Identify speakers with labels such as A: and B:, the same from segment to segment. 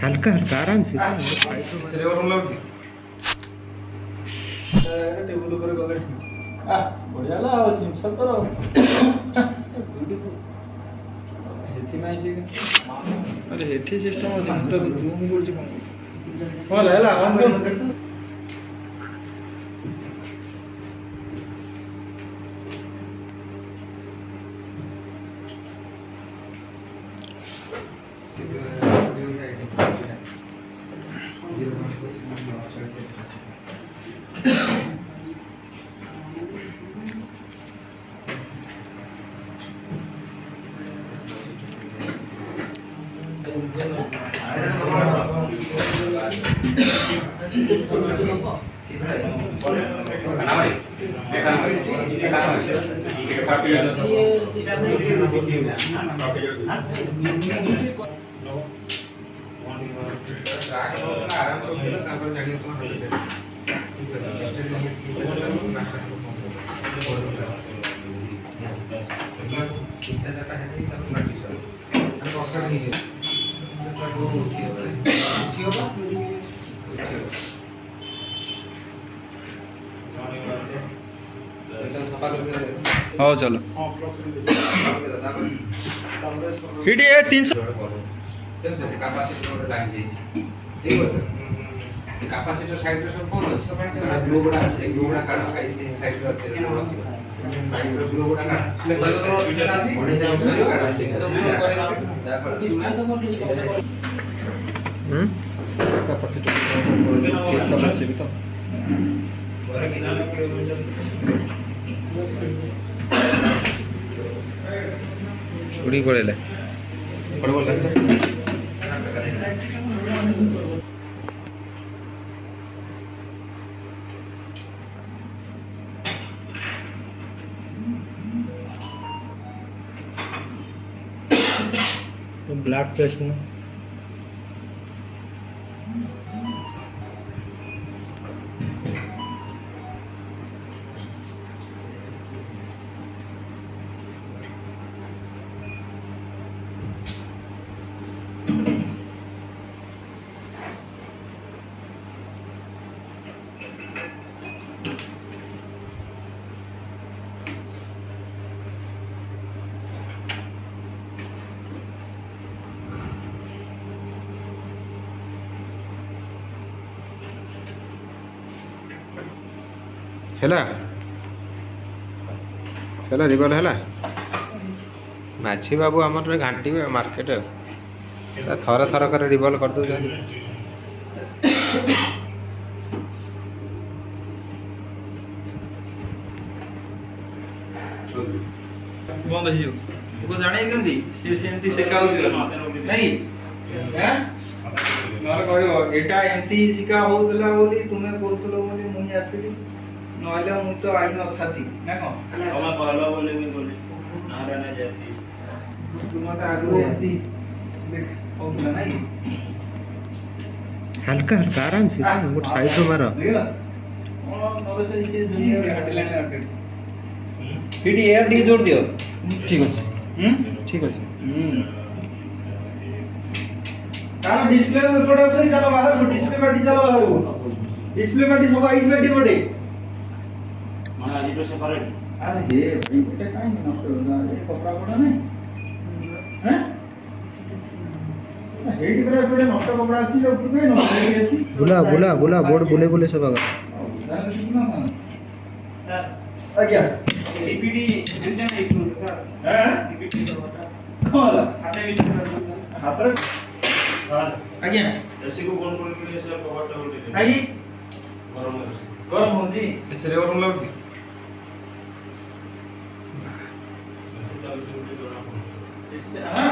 A: हल्का हल्का आराम से
B: टेबुल ऊपर गले बढ़िया ला जिनस तो ब्यूटीफुल हेथि नाही से अरे हेथि सिस्टम अछि हम तो जूम करछि कोन होला ऑन कर हाँ चलो हिट ये 300
C: कैपेसिटर साइड रे सब कोन अछि सेटा ग्लो बडा আছে ग्लो बडा काढ खाइ से साइड रे तेल रसी साइड रे ग्लो बडा काढ बडे से ग्लो काढ আছে
B: कैपेसिटर से भी तो
A: उड़ी पड़ेले ब्लैक पेस्ट में हैला हैला रिबल हैला माझी बाबू आमर घाटी मार्केट थर थर कर रिबल कर दो
B: बंद हो को जाने केमती से सेमती शिका हो नहीं हैं नर कहयो एटा एमती शिका होतला बोली तुमे करतलो बोली मुई आसीली नहले मु तो आई न थाती ना को तमे कहलो बोली मुई बोली नारा ना जाती तुमटा आगु एमती देख होतला नहीं
A: हल्का हल्का आराम से मोट साइड रो मारो
B: देखला ओ नरे से जूनियर हटलाने मार्केट पीडी एयर डी जोड़ दियो
A: ठीक अछि ठीक अछि
B: तार डिस्प्ले में पड़ा छै चलो बाहर को डिस्प्ले बाटी चलो बाहर को डिस्प्ले बाटी सब आइस बाटी पड़े माने आज तो सेपरेट अरे हे भाई बेटा काई न करना ए कपड़ा पड़ा नहीं हैं हेडी पर पड़े नष्ट कपड़ा अछि लोग के न हेडी अछि
A: बुला बुला बुला बोर्ड बुले बुले सब आगा
B: आज्ञा
D: ईपीडी जितना एक सर
B: हैं
D: ईपीडी
B: कोला
D: हाथे भी
B: हाथ
D: सर
B: आज्ञा
D: एसी को बंद कर के सर कवर टा उठे
B: आई
D: गरम
B: हो जी
D: इसरे गरम लाଗୁଛି ऐसे चालू छोटे जोड़ा
B: इस हां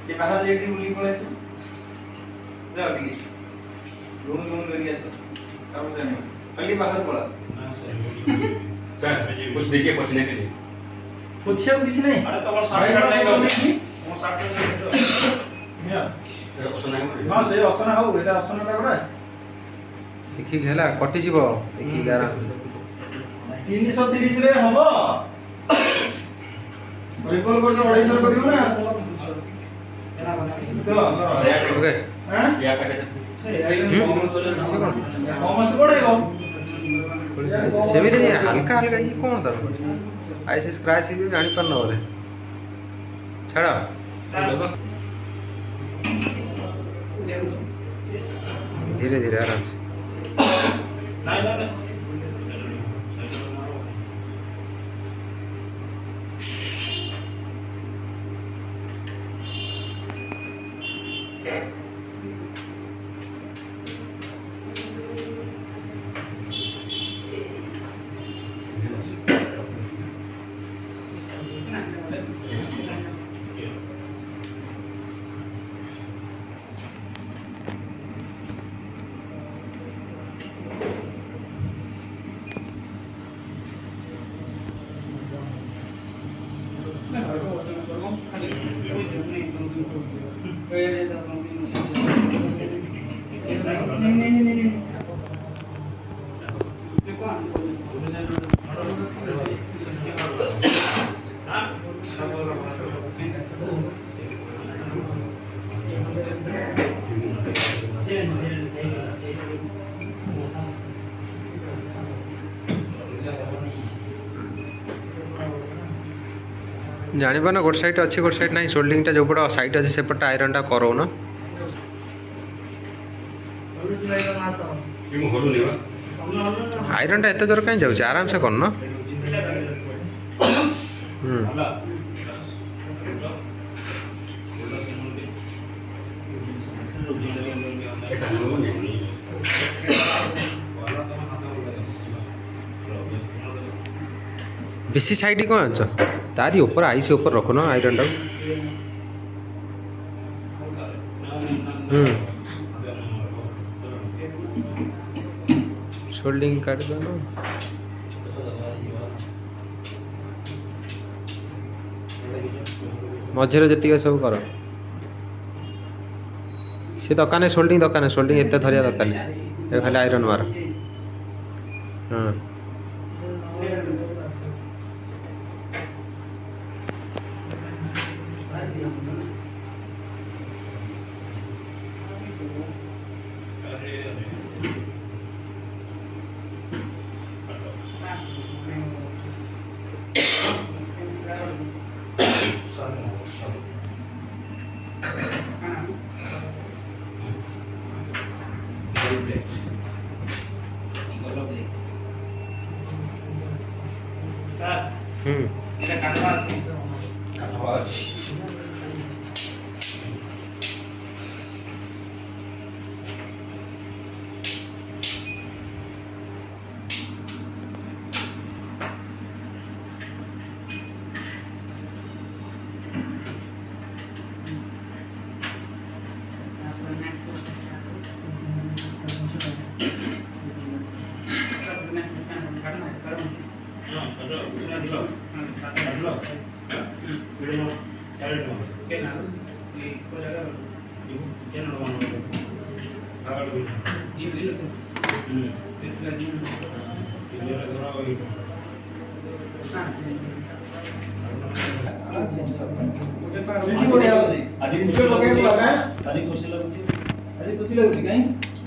B: ये बाहर लेटी उली पड़े से जाओ ठीक रूम रूम करके आसो काम जाने पहले बाहर पड़ा
D: ना सर
C: सर कुछ देखिए कुछ नहीं करिए
B: पूछे कुछ नहीं
D: अरे तो और साइड नहीं हो वो साइड
B: या
C: असना है
B: हां से असना हो एटा असना टा बड़ा
A: देखि गेला कटि जीव देखि आराम से
B: 330 रे हबो रिकॉल कर 250 करियो ना तो
A: ଓକେ
B: हां
D: या का
B: कम से पड़ेगा
A: ସେମିତି ହାଲକା ହାଲକା ଇଏ କ'ଣ ଦରକାର ଆଇସି ସ୍କ୍ରାଚ୍ ହେଇଯିବ ଜାଣିପାରୁନ ବୋଧେ ଛାଡ଼ ଧୀରେ ଧୀରେ ଆରାମସେ
D: नहीं नहीं
A: ଜାଣିପାରୁନ ଗୋଟେ ସାଇଡ଼୍ ଅଛି ଗୋଟେ ସାଇଡ଼୍ ନାହିଁ ସୋଲ୍ଡିଂଟା ଯେଉଁପଟ ସାଇଡ଼୍ ଅଛି ସେପଟେ ଆଇରନ୍ଟା କରଉନ
D: ये होलो लेवा
A: ଆଇରନ୍ଟା ଏତେ ଜୋର କାହିଁ ଯାଉଛି ଆରାମସେ କରୁନ
D: हला
A: ବେଶୀ ସାଇଡ଼୍ କ'ଣ ଜାଣିଛ ତାରି ଉପରେ ଆଇସି ଉପରେ ରଖୁନ ଆଇରନ୍ଟାକୁ ସୋଲ୍ଡିଂ କାଟିଦେଲ ମଝିରେ ଯେତିକି ସବୁ କର ସେ ଦରକାର ନାହିଁ ସୋଲ୍ଡିଂ ଏତେ ଧରିବା ଦରକାର ନାହିଁ ଏବେ ଖାଲି ଆଇରନ୍ ମାର ହଁ
B: এটা কাটবা আছে
D: आज खुशी लगुଛି କାଇଁ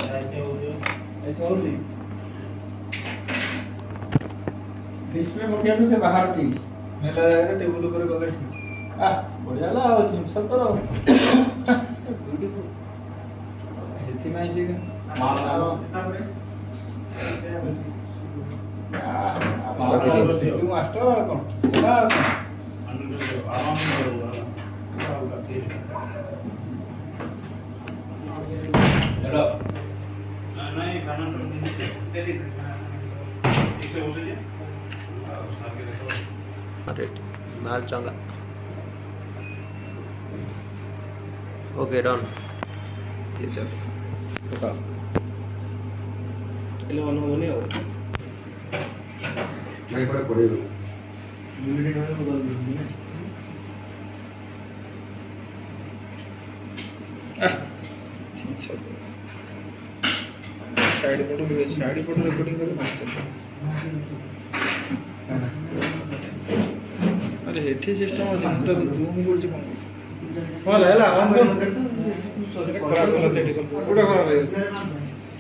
D: ऐसे होती डिस्प्ले पकेट से बाहर ठीक मेला टेबल ऊपर गले ठीक आ बढ़िया ला आ छिम सतर ब्यूटीफुल हेती नाही से मार तू मास्टर कौन चला आराम से हेलो नहीं खाना ठीक से हो सके
A: अरे माल चंगा ओके डन ये चल रुका
D: ele mano होने हो
A: नहीं पर पड़ेगा
D: मिनट में बदल दूंगी साइड पर रिकॉर्डिंग कर मास्टर अरे हेठी सिस्टम अछि त जूम करछि कोन
B: ଭଲ ହେଲା ଅନ୍ କର
D: ଖରାପ ହେଲା ସେଠି
B: କୋଉଟା ଖରାପ ହେଇଗଲା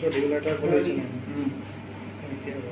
D: ଚଟି ଗୁଲାଟା ଖୋଲା ଅଛି ନା
B: ହୁଁ।
D: ଏମିତି ହବ।